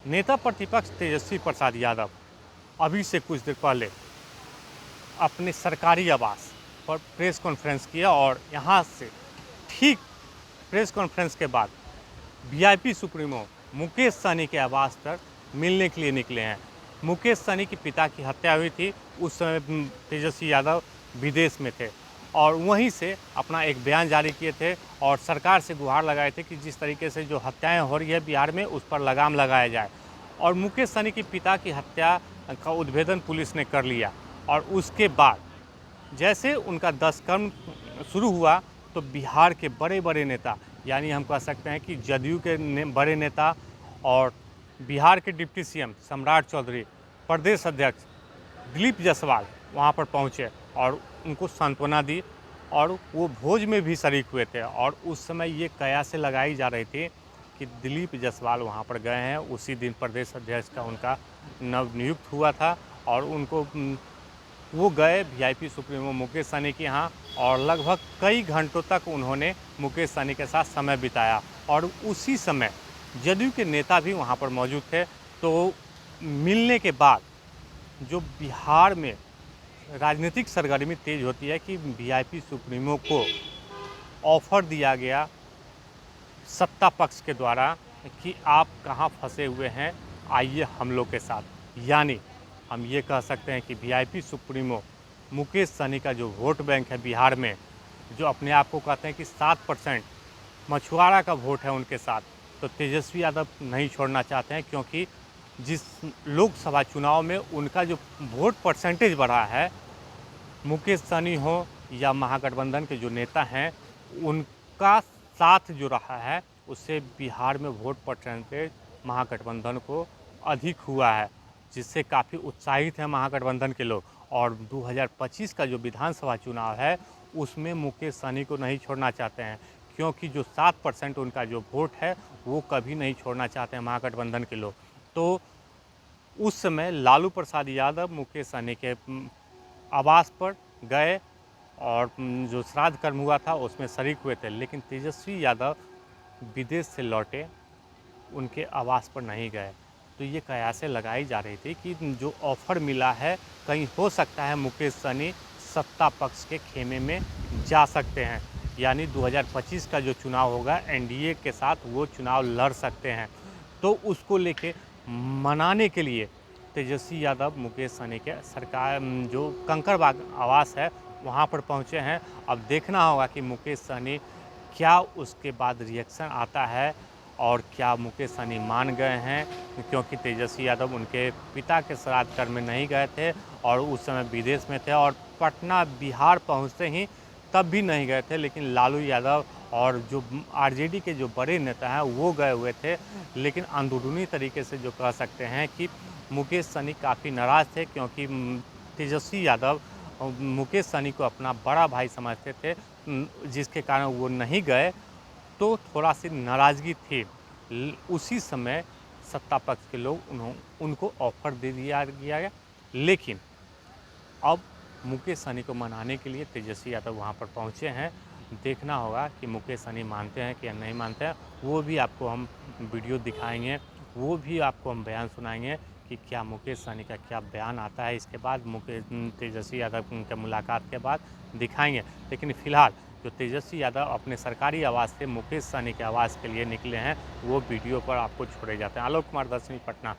नेता प्रतिपक्ष तेजस्वी प्रसाद यादव अभी से कुछ देर पहले अपने सरकारी आवास पर प्रेस कॉन्फ्रेंस किया और यहाँ से ठीक प्रेस कॉन्फ्रेंस के बाद वीआईपी सुप्रीमो मुकेश सहनी के आवास पर मिलने के लिए निकले हैं। मुकेश सहनी के पिता की हत्या हुई थी, उस समय तेजस्वी यादव विदेश में थे और वहीं से अपना एक बयान जारी किए थे और सरकार से गुहार लगाए थे कि जिस तरीके से जो हत्याएं हो रही है बिहार में उस पर लगाम लगाया जाए। और मुकेश सहनी के पिता की हत्या का उद्भेदन पुलिस ने कर लिया और उसके बाद जैसे उनका 10 कर्म शुरू हुआ तो बिहार के बड़े बड़े नेता, यानी हम कह सकते हैं कि जदयू के बड़े नेता और बिहार के डिप्टी सीएम सम्राट चौधरी, प्रदेश अध्यक्ष दिलीप जायसवाल वहां पर पहुंचे और उनको सांत्वना दी और वो भोज में भी शरीक हुए थे। और उस समय ये कयासें लगाई जा रही थी कि दिलीप जायसवाल वहां पर गए हैं, उसी दिन प्रदेश अध्यक्ष का उनका नवनियुक्त हुआ था और उनको वो गए वीआईपी सुप्रीमो मुकेश सहनी के यहाँ और लगभग कई घंटों तक उन्होंने मुकेश सहनी के साथ समय बिताया और उसी समय जदयू के नेता भी वहाँ पर मौजूद थे। तो मिलने के बाद जो बिहार में राजनीतिक सरगर्मी तेज होती है कि वीआईपी सुप्रीमो को ऑफर दिया गया सत्ता पक्ष के द्वारा कि आप कहाँ फंसे हुए हैं, आइए हम लोग के साथ। यानी हम ये कह सकते हैं कि वीआईपी सुप्रीमो मुकेश सहनी का जो वोट बैंक है बिहार में, जो अपने आप को कहते हैं कि 7% मछुआरा का वोट है उनके साथ, तो तेजस्वी यादव नहीं छोड़ना चाहते हैं क्योंकि जिस लोकसभा चुनाव में उनका जो वोट परसेंटेज बढ़ा है, मुकेश सहनी हो या महागठबंधन के जो नेता हैं उनका साथ जो रहा है उससे बिहार में वोट परसेंटेज महागठबंधन को अधिक हुआ है, जिससे काफ़ी उत्साहित हैं महागठबंधन के लोग। और 2025 का जो विधानसभा चुनाव है उसमें मुकेश सहनी को नहीं छोड़ना चाहते हैं क्योंकि जो 7% उनका जो वोट है वो कभी नहीं छोड़ना चाहते हैं महागठबंधन के लोग। तो उस समय लालू प्रसाद यादव मुकेश सहनी के आवास पर गए और जो श्राद्ध कर्म हुआ था उसमें शरीक हुए थे, लेकिन तेजस्वी यादव विदेश से लौटे, उनके आवास पर नहीं गए। तो ये कयासें लगाई जा रही थी कि जो ऑफ़र मिला है कहीं हो सकता है मुकेश सहनी सत्ता पक्ष के खेमे में जा सकते हैं, यानी 2025 का जो चुनाव होगा एनडीए के साथ वो चुनाव लड़ सकते हैं। तो उसको लेके मनाने के लिए तेजस्वी यादव मुकेश सहनी के सरकार जो कंकड़बाग आवास है वहाँ पर पहुँचे हैं। अब देखना होगा कि मुकेश सहनी क्या उसके बाद रिएक्शन आता है और क्या मुकेश सहनी मान गए हैं, क्योंकि तेजस्वी यादव उनके पिता के श्राद्ध कर्म में नहीं गए थे और उस समय विदेश में थे और पटना बिहार पहुंचते ही तब भी नहीं गए थे, लेकिन लालू यादव और जो आरजेडी के जो बड़े नेता हैं वो गए हुए थे। लेकिन अंदरूनी तरीके से जो कह सकते हैं कि मुकेश सहनी काफ़ी नाराज़ थे क्योंकि तेजस्वी यादव मुकेश सहनी को अपना बड़ा भाई समझते थे, जिसके कारण वो नहीं गए, तो थोड़ा सी नाराज़गी थी। उसी समय सत्ता पक्ष के लोग उनको ऑफ़र दे दिया गया, लेकिन अब मुकेश सहनी को मनाने के लिए तेजस्वी यादव वहाँ पर पहुँचे हैं। देखना होगा कि मुकेश सहनी मानते हैं कि या नहीं मानते हैं, वो भी आपको हम वीडियो दिखाएंगे, वो भी आपको हम बयान सुनाएंगे कि क्या मुकेश सहनी का क्या बयान आता है। इसके बाद तेजस्वी यादव के मुलाकात के बाद दिखाएंगे। लेकिन फ़िलहाल जो तेजस्वी यादव अपने सरकारी आवास से मुकेश सहनी के आवास के लिए निकले हैं वो वीडियो पर आपको छोड़े जाते हैं। आलोक कुमार, 10वीं पटना।